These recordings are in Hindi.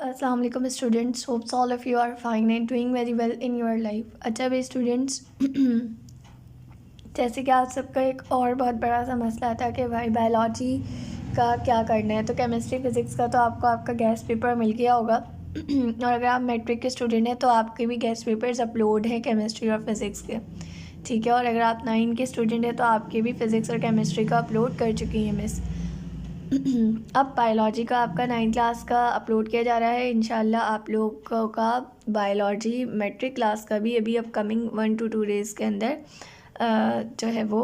अस्सलाम वालेकुम students, hopes all of you are fine and doing very well in your life. अच्छा भाई स्टूडेंट्स, जैसे कि आप सबका एक और बहुत बड़ा सा मसला था कि भाई बायोलॉजी का क्या करना है, तो केमिस्ट्री फिज़िक्स का तो आपको आपका गेस्ट पेपर मिल गया होगा। और अगर आप मैट्रिक के स्टूडेंट हैं तो आपके भी गेस्ट पेपर्स अपलोड हैं केमिस्ट्री और फिज़िक्स के, ठीक है। और अगर आप 9 के स्टूडेंट हैं तो आपके भी फिज़िक्स और केमिस्ट्री का अपलोड कर चुकी हैं मिस। अब बायोलॉजी का आपका 9 क्लास का अपलोड किया जा रहा है। इंशाल्लाह आप लोगों का बायोलॉजी मैट्रिक क्लास का भी अभी अपकमिंग 1 to 2 डेज़ के अंदर जो है वो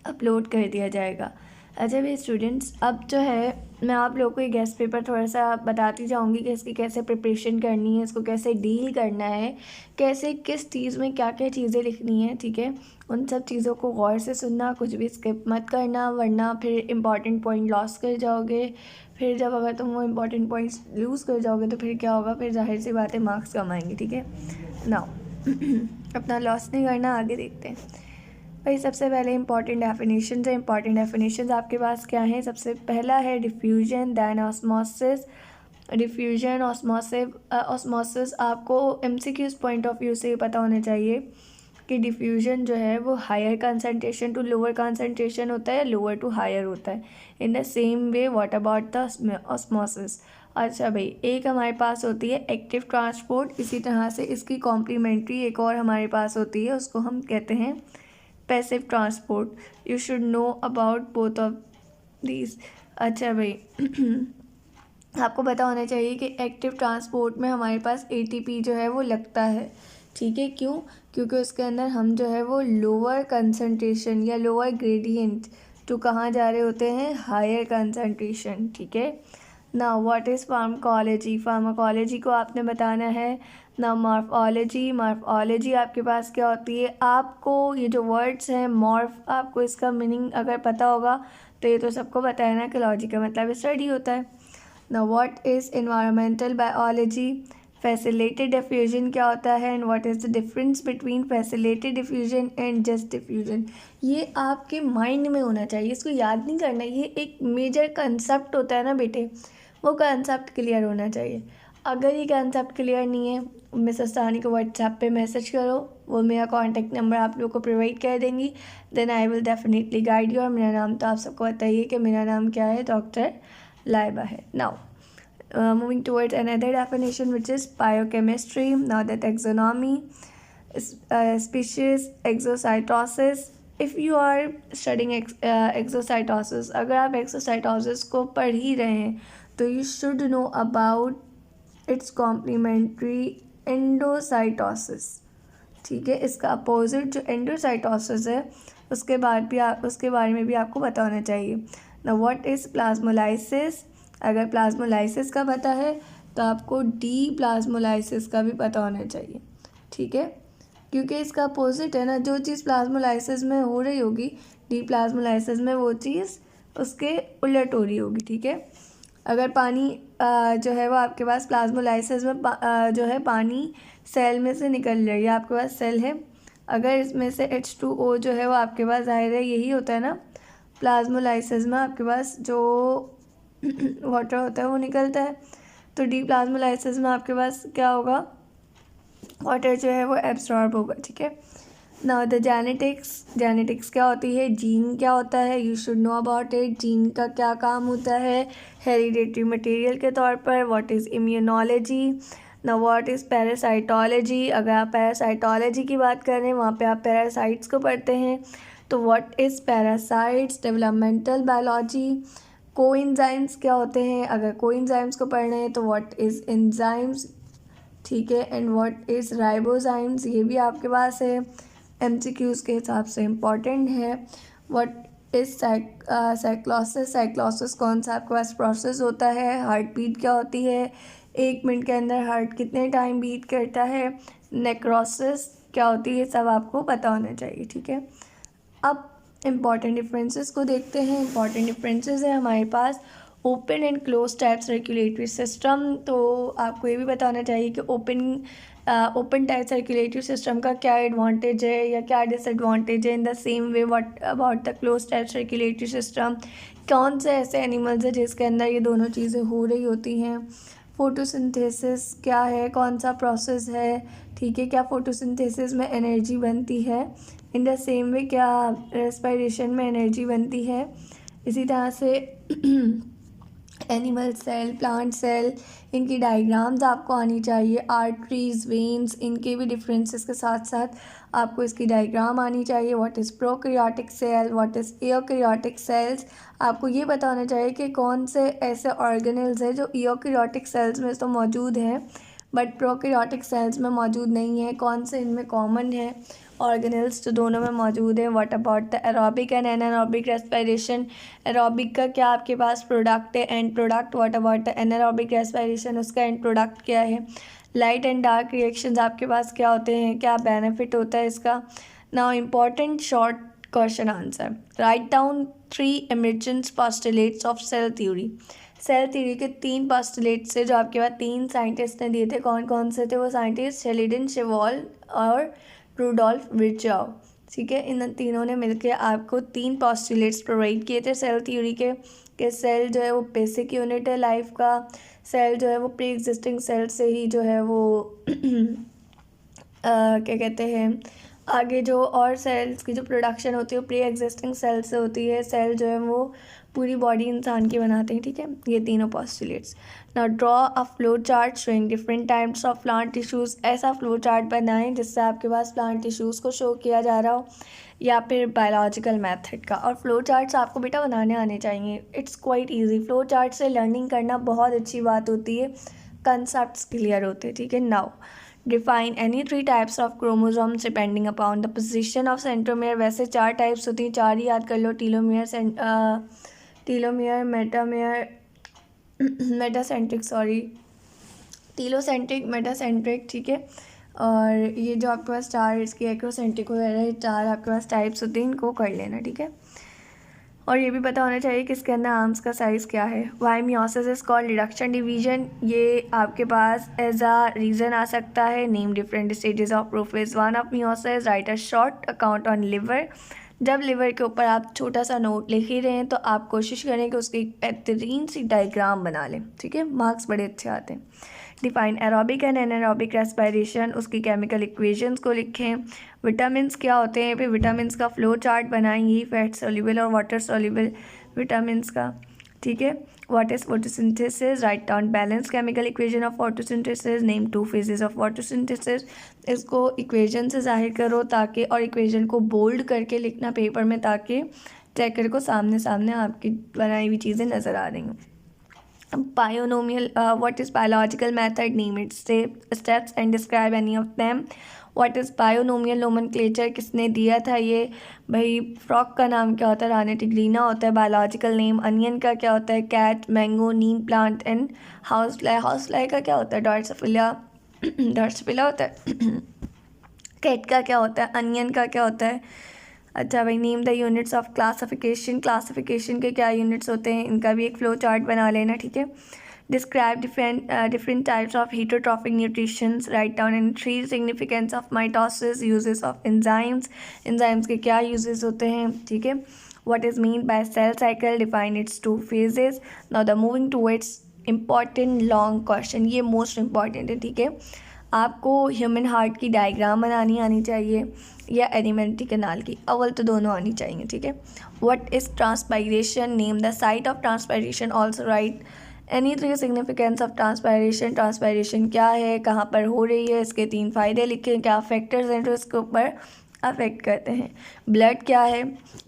अपलोड कर दिया जाएगा। अच्छा भी स्टूडेंट्स, अब जो है मैं आप लोगों को ये गेस्ट पेपर थोड़ा सा बताती जाऊंगी कि इसकी कैसे प्रिपरेशन करनी है, इसको कैसे डील करना है, कैसे किस चीज़ में क्या क्या चीज़ें लिखनी है, ठीक है। उन सब चीज़ों को गौर से सुनना, कुछ भी स्किप मत करना, वरना फिर इम्पॉर्टेंट पॉइंट लॉस कर जाओगे। फिर जब अगर तुम वो इम्पॉर्टेंट पॉइंट्स लूज़ कर जाओगे तो फिर क्या होगा, फिर जाहिर सी बात है मार्क्स कम आएंगे, ठीक है ना। अपना लॉस नहीं करना, आगे देखते हैं। भाई सबसे पहले इंपॉर्टेंट डेफिनेशंस है। इंपॉर्टेंट डेफिनेशंस आपके पास क्या है? सबसे पहला है diffusion, then osmosis. Diffusion, osmosis आपको एमसीक्यूज पॉइंट ऑफ व्यू से पता होना चाहिए कि डिफ्यूजन जो है वो higher concentration to lower concentration होता है, लोअर टू हायर होता है। In the same way what about the osmosis. अच्छा भाई, एक हमारे पास होती है एक्टिव ट्रांसपोर्ट, इसी तरह से इसकी कॉम्प्लीमेंट्री एक और हमारे पास होती है, उसको हम कहते हैं passive transport. You should know about both of these. अच्छा भाई आपको पता होना चाहिए कि एक्टिव ट्रांसपोर्ट में हमारे पास एटीपी जो है वो लगता है, ठीक है। क्यों? क्योंकि उसके अंदर हम जो है वो लोअर कंसनट्रेशन या लोअर ग्रेडियंट टू कहाँ जा रहे होते हैं, हायर कंसनट्रेशन, ठीक है ना। What is pharmacology? फार्माकोलॉजी को आपने बताना है ना। मॉर्फोलॉजी, मॉर्फोलॉजी आपके पास क्या होती है? आपको ये जो वर्ड्स हैं मॉर्फ, आपको इसका मीनिंग अगर पता होगा तो ये तो सबको पता है ना कि लॉजी का मतलब स्टडी होता है ना। What is environmental biology? Facilitated diffusion क्या होता है and what is the difference between facilitated diffusion and just diffusion? ये आपके माइंड में होना चाहिए, इसको याद नहीं करना। ये एक मेजर कंसेप्ट होता है ना बेटे, वो कंसेप्ट क्लियर होना चाहिए। अगर ये कंसेप्ट क्लियर नहीं है, मिस अस्तानी को व्हाट्सएप पे मैसेज करो, वो मेरा कॉन्टैक्ट नंबर आप लोग को प्रोवाइड कर देंगी। Then I will definitely guide you. और मेरा नाम तो आप सबको बताइए कि मेरा नाम क्या है, डॉक्टर लाइबा है। Now moving towards another definition which is biochemistry. Now the taxonomy, species, exocytosis. If you are studying exocytosis, अगर आप एक्सोसाइटोसिस को पढ़ ही रहे हैं तो you should know about its complementary endocytosis, ठीक है। इसका अपोजिट जो एंडोसाइटोसिस है उसके बारे में भी आपको पता होना चाहिए ना। What is plasmolysis? अगर प्लाज्मोलाइसिस का पता है तो आपको डी प्लाज्मोलाइसिस का भी पता होना चाहिए, ठीक है, क्योंकि इसका अपोजिट है ना। जो चीज़ प्लाज्मोलाइसिस में हो रही होगी डी प्लाज्मोलाइसिस में वो चीज़ उसके उलट हो रही होगी, ठीक है। अगर पानी जो है वो आपके पास प्लाज्मोलाइसिस में जो है पानी सेल में से निकल रहा है, या आपके पास सेल है, अगर इसमें से H2O जो है वो आपके पास ज़ाहिर है यही होता है ना, प्लाज्मोलाइसिस में आपके पास जो वाटर होता है वो निकलता है। तो डी प्लाज्मोलाइसिस में आपके पास क्या होगा, वाटर जो है वो एब्सॉर्ब होगा, ठीक है ना। द जेनेटिक्स क्या होती है? जीन क्या होता है? You should know about it. Gene का क्या काम होता है हेरिडेटरी मटेरियल के तौर पर। What is immunology? ना व्हाट इज़ पैरासाइटोलॉजी? अगर आप पैरासाइटोलॉजी की बात कर रहे हैं वहाँ पे आप पैरासाइट्स को पढ़ते हैं, तो what is parasites? Developmental biology. Coenzymes क्या होते हैं? अगर कोएंजाइम्स को पढ़ रहे हैं तो व्हाट इज़ एंजाइम्स, ठीक है। And what is ribozymes? ये भी आपके पास है, एमसीक्यूज़ के हिसाब से इम्पॉर्टेंट है। What is cyclosis? साइक्लोसिस कौन सा आपके पास प्रोसेस होता है? हार्ट बीट क्या होती है? 1 मिनट के अंदर हार्ट कितने टाइम बीट करता है? नेक्रोसिस क्या होती है? सब आपको पता होना चाहिए, ठीक है। अब इम्पॉर्टेंट डिफरेंसेस को देखते हैं। इम्पॉर्टेंट डिफरेंसेस है हमारे पास open and close type circulatory system. तो आपको ये भी पता होना चाहिए कि ओपन टाइप सर्कुलेटरी सिस्टम का क्या एडवांटेज है या क्या डिसएडवांटेज है। In the same way what about the close type circulatory system, कौन से ऐसे एनिमल्स हैं जिसके अंदर ये दोनों चीज़ें हो रही होती हैं, फोटोसिंथेसिस क्या है, कौन सा प्रोसेस है, ठीक है, क्या फोटोसिंथेसिस में एनर्जी बनती है, इन द सेम वे क्या रेस्पिरेशन में एनर्जी बनती है। इसी तरह से एनिमल सेल, प्लांट सेल, इनकी डायग्राम्स आपको आनी चाहिए, आर्टरीज, वेन्स, इनके भी डिफरेंसेस के साथ साथ आपको इसकी डायग्राम आनी चाहिए। What is prokaryotic cell, what is eukaryotic cells, आपको ये पता होना चाहिए कि कौन से ऐसे ऑर्गेनल्स हैं जो यूकैरियोटिक सेल्स में तो मौजूद हैं बट प्रोकैरियोटिक सेल्स में मौजूद नहीं है, कौन से इनमें कॉमन है ऑर्गेनल्स जो दोनों में मौजूद है। What about the aerobic and anaerobic respiration, aerobic का क्या आपके पास प्रोडक्ट है, and product. What about the anaerobic respiration, उसका एंड प्रोडक्ट क्या है। लाइट एंड डार्क रिएक्शंस आपके पास क्या होते हैं, क्या बेनिफिट होता है इसका। Now important short question answer, write down 3 emergence postulates of cell theory. Cell theory के 3 पोस्टुलेट्स से जो आपके पास 3 साइंटिस्ट ने दिए थे, कौन कौन से थे वो साइंटिस्ट, शेलिडन, शेवाल और रूडोल्फ विर्चॉव। ठीक है, इन तीनों ने मिलकर आपको 3 पोस्टुलेट्स प्रोवाइड किए थे सेल थ्योरी के, कि सेल जो है वो बेसिक यूनिट है लाइफ का, सेल जो है वो प्री एग्जिस्टिंग सेल से ही जो है वो क्या कहते हैं, आगे जो और सेल्स की जो प्रोडक्शन होती है वो प्री एग्जिस्टिंग सेल से होती है। सेल जो है वो पूरी बॉडी इंसान की बनाते हैं। ठीक है, ये तीनों postulates. Now draw a flow chart showing different types of plant tissues. ऐसा फ्लो चार्ट बनाएं जिससे आपके पास प्लांट टिश्यूज़ को शो किया जा रहा हो, या फिर बायोलॉजिकल मेथड का। और फ्लो चार्ट्स आपको बेटा बनाने आने चाहिए, it's quite easy. Flow chart से लर्निंग करना बहुत अच्छी बात होती है, कंसेप्ट्स क्लियर होते हैं। ठीक है, now define any 3 types of chromosomes depending upon the position of centromere. वैसे 4 टाइप्स होती हैं, 4 ही याद कर लो, टीलोमियर, मेटासेंट्रिक, टीलोसेंट्रिक, मेटासेंट्रिक। ठीक है, और ये जो आपके पास 4 इसकी एक्रोसेंट्रिक वगैरह, ये 4 आपके पास टाइप्स होती हैं, इनको कर लेना। ठीक है, और ये भी पता होना चाहिए कि इसके अंदर आर्म्स का साइज़ क्या है। Why meiosis is called reduction division, ये आपके पास एज अ रीज़न आ सकता है। Name different stages of prophase 1 of meiosis, write a short account on liver. जब लिवर के ऊपर आप छोटा सा नोट लिख ही रहे हैं तो आप कोशिश करें कि उसकी बेहतरीन सी डायग्राम बना लें। ठीक है, मार्क्स बड़े अच्छे आते हैं। Define aerobic and anaerobic respiration, उसकी केमिकल इक्वेशंस को लिखें। विटामिन्स क्या होते हैं, फिर विटामिन्स का फ्लो चार्ट बनाएंगे, फैट सोल्यूबल और वाटर सोल्यूबल विटामिन्स का। ठीक है, what is photosynthesis, write down balance chemical equation of photosynthesis, name 2 phases of photosynthesis. इसको इक्वेशन से जाहिर करो ताकि, और इक्वेशन को बोल्ड करके लिखना पेपर में, ताकि चेकर को सामने सामने आपकी बनाई हुई चीज़ें नज़र आ रही हों। Binomial, what is biological method, name its steps and describe any of them. What is binomial nomenclature, किसने दिया था ये भाई। फ्रॉक का नाम क्या होता है, रानी टिग्रीना होता है बायोलॉजिकल नेम। अनियन का क्या होता है, cat, mango, neem plant and house fly. House fly का क्या होता है, डॉर्सोफिला होता है। कैट का क्या होता है, अनियन का क्या होता है। अच्छा भाई, name the units of classification, classification के क्या यूनिट्स होते हैं, इनका भी एक फ्लो चार्ट बना लेना। ठीक है, describe different types of heterotrophic nutritions, write down in 3 significance of mitosis, uses of enzymes, enzymes के क्या यूजेस होते हैं। ठीक है, what is mean by cell cycle, define its 2 phases. Now the moving towards important long question, ये मोस्ट इम्पॉर्टेंट है। ठीक है, आपको ह्यूमन हार्ट की डायग्राम बनानी आनी चाहिए या एलिमेंट्री कैनाल की, अव्वल तो दोनों आनी चाहिए। ठीक है, what is transpiration, name the site of transpiration, also right any 3 significance of transpiration. Transpiration क्या है, कहाँ पर हो रही है, इसके 3 फ़ायदे लिखें, क्या फैक्टर्स हैं जो इसके ऊपर अफेक्ट करते हैं। ब्लड क्या है,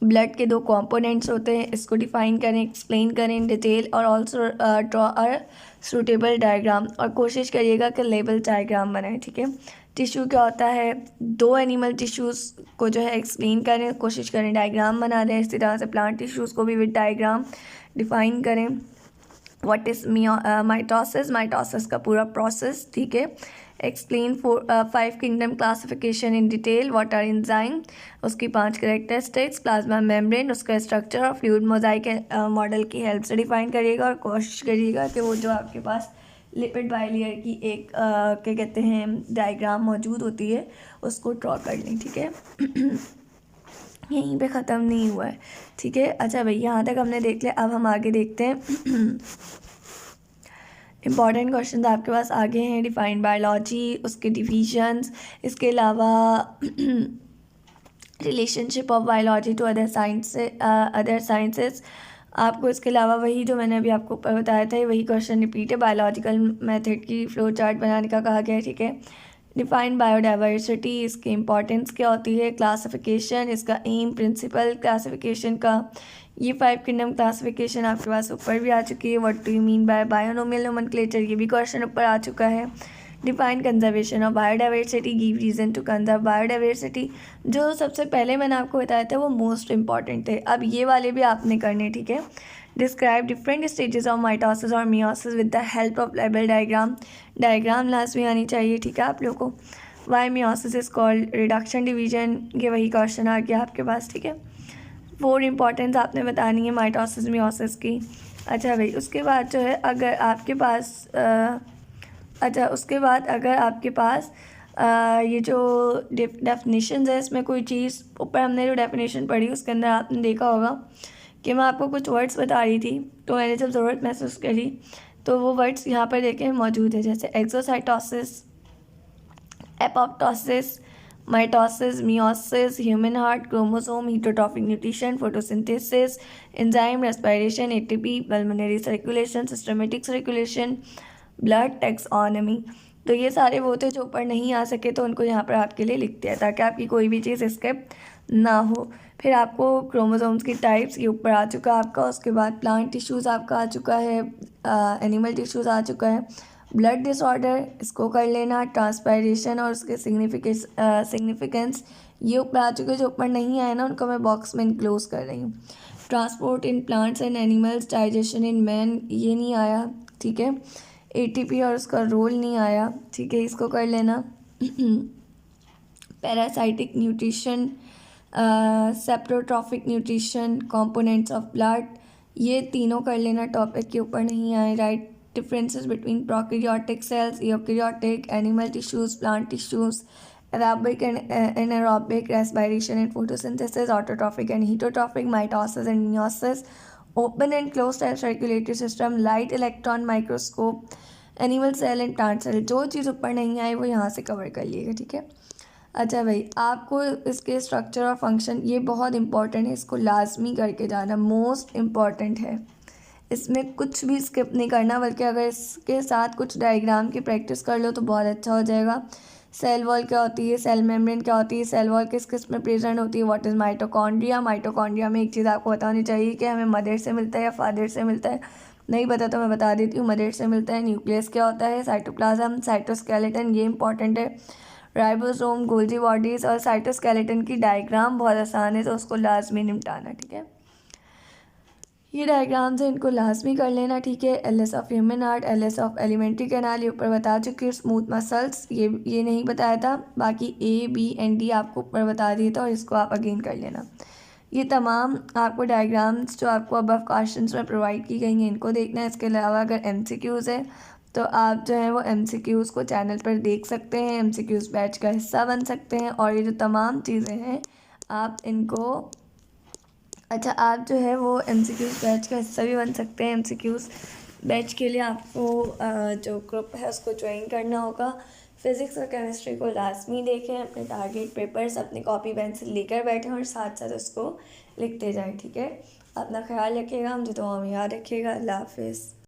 ब्लड के 2 कंपोनेंट्स होते हैं, इसको डिफाइन करें, एक्सप्लेन करें इन डिटेल, और also draw a suitable diagram, और कोशिश करिएगा कि लेबल डायग्राम बनाएं। ठीक है, टिश्यू क्या होता है, 2 एनिमल टिश्यूज़ को जो है एक्सप्लेन करें, कोशिश करें डायग्राम बना दें। इसी तरह से प्लांट टिश्यूज़ को भी विद डायग्राम डिफाइन करें। व्हाट इज़ माइटोसिस, माइटोसिस का पूरा प्रोसेस। ठीक है, explain 5 kingdom classification in detail. What are enzyme, उसकी 5 कैरेक्टरिस्टिक्स। प्लाज्मा मेम्ब्रेन, उसका स्ट्रक्चर और फ्लूइड मोजाइक मॉडल की हेल्प से डिफाइन करिएगा, और कोशिश करिएगा कि वो जो आपके पास लिपिड बाइलेयर की एक क्या कहते हैं डायग्राम मौजूद होती है उसको ड्रॉ कर लें। ठीक है, यहीं पे ख़त्म नहीं हुआ है, ठीक है। अच्छा भाई, यहाँ तक हमने देख लिया। अब हम आगे देखते हैं। इम्पॉर्टेंट क्वेश्चन आपके पास आगे हैं। डिफाइंड बायोलॉजी, उसके डिविजन्स, इसके अलावा relationship of biology to other sciences. आपको इसके अलावा वही जो मैंने अभी आपको ऊपर बताया था वही क्वेश्चन रिपीट है। बायोलॉजिकल मेथड की फ्लो चार्ट बनाने का कहा गया है, ठीक है। डिफाइन बायोडाइवर्सिटी, इसकी इंपॉर्टेंस क्या होती है। क्लासिफिकेशन, इसका एम, प्रिंसिपल क्लासिफिकेशन का। ये 5 किंगडम क्लासिफिकेशन आपके पास ऊपर भी आ चुकी है। What do you mean by binomial nomenclature, ये भी क्वेश्चन ऊपर आ चुका है। Define conservation of biodiversity, give reason to conserve biodiversity. जो सबसे पहले मैंने आपको बताया था वो मोस्ट इंपॉर्टेंट थे। अब ये वाले भी आपने करने, ठीक है। Describe different stages of mitosis और meiosis with the help of label diagram. Diagram last में आनी चाहिए, ठीक है आप लोगों को। Why meiosis is called reduction division, ये वही क्वेश्चन आ गया आपके पास, ठीक है। 4 इंपॉर्टेंस आपने बतानी है माइटोसिस मियोसिस की। अच्छा भाई, उसके बाद जो है अगर आपके पास उसके बाद अगर आपके पास ये जो डेफिनेशंस है, इसमें कोई चीज़ ऊपर हमने जो डेफिनेशन पढ़ी उसके अंदर आपने देखा होगा कि मैं आपको कुछ वर्ड्स बता रही थी, तो मैंने जब ज़रूरत महसूस करी तो वो वर्ड्स यहाँ पर देखें मौजूद है, जैसे exocytosis, apoptosis, mitosis, meiosis, human heart, chromosome, heterotrophic nutrition, photosynthesis, enzyme, respiration, ATP, pulmonary circulation, systematic circulation, blood taxonomy. तो ये सारे वो थे जो ऊपर नहीं आ सके, तो उनको यहाँ पर आपके लिए लिखते हैं ताकि आपकी कोई भी चीज़ स्किप ना हो। फिर आपको क्रोमोसोम्स की टाइप्स ये ऊपर आ चुका है आपका। उसके बाद प्लांट टिश्यूज़ आपका आ चुका है, एनिमल टिश्यूज़ आ चुका है। ब्लड डिसऑर्डर, इसको कर लेना। ट्रांसपायरेशन और उसके सिग्निफिकेंस ये ऊपर आ चुके हैं। जो ऊपर नहीं आए ना उनको मैं बॉक्स में इनक्लोज कर रही हूँ। Transport in plants and animals, digestion in man, ये नहीं आया, ठीक है। एटीपी और उसका रोल नहीं आया, ठीक है, इसको कर लेना। Parasitic nutrition, saprotrophic nutrition, components of blood, ये तीनों कर लेना, टॉपिक के ऊपर नहीं आए। Write differences between prokaryotic cells, eukaryotic, animal tissues, plant tissues, aerobic and anaerobic, respiration and photosynthesis, autotrophic and heterotrophic, mitosis and meiosis, open and close circulatory system, light electron microscope, animal cell and plant cell. जो चीज़ ऊपर नहीं आई वो यहाँ से कवर कर लिएगा, ठीक है। अच्छा भाई, आपको इसके स्ट्रक्चर और फंक्शन ये बहुत इंपॉर्टेंट है, इसको लाजमी करके जाना, मोस्ट इम्पॉर्टेंट है। इसमें कुछ भी स्किप नहीं करना, बल्कि अगर इसके साथ कुछ डायग्राम की प्रैक्टिस कर लो तो बहुत अच्छा हो जाएगा। सेल वॉल क्या होती है, सेल मेम्ब्रेन क्या होती है, सेल वॉल किस किस में प्रेजेंट होती है, व्हाट इज़ माइटोकॉन्ड्रिया। माइटोकॉन्ड्रिया में एक चीज़ आपको पता होनी चाहिए कि हमें मदर से मिलता है या फादर से मिलता है। नहीं पता तो मैं बता देती हूँ, मदर से मिलता है। न्यूक्लियस क्या होता है, साइटोप्लाज्म, साइटोस्केलेटन, ये इंपॉर्टेंट है। राइबोसोम, गोल्जी बॉडीज़ और साइटोस्केलेटन की डायग्राम बहुत आसान है, तो उसको लाजमी निपटाना, ठीक है। ये डायग्राम्स हैं, इनको लाजमी कर लेना, ठीक है। LS of human heart, LS of alimentary canal, ये ऊपर बता चुकी हूँ। स्मूथ मसल्स, ये नहीं बताया था, बाकी ए बी एंड डी आपको ऊपर बता दिया था, और इसको आप अगेन कर लेना। ये तमाम आपको डायग्राम्स जो आपको अबव क्वेश्चंस में प्रोवाइड की गई हैं इनको देखना है। इसके अलावा अगर एमसीक्यूज़ है तो आप जो है वो एमसीक्यूज़ को चैनल पर देख सकते हैं, एमसीक्यूज़ बैच का हिस्सा बन सकते हैं, और ये जो तमाम चीज़ें हैं आप इनको आप जो है वो एमसीक्यूज़ बैच का हिस्सा भी बन सकते हैं। एमसीक्यूज़ बैच के लिए आपको जो ग्रुप है उसको ज्वाइन करना होगा। फिज़िक्स और केमिस्ट्री को लाजमी देखें, अपने टारगेट पेपर्स अपनी कॉपी पेंसिल लेकर बैठें और साथ साथ उसको लिखते जाएं, ठीक है। अपना ख्याल रखिएगा, मुझे दुआ में याद रखिएगा। अल्लाह हाफिज़।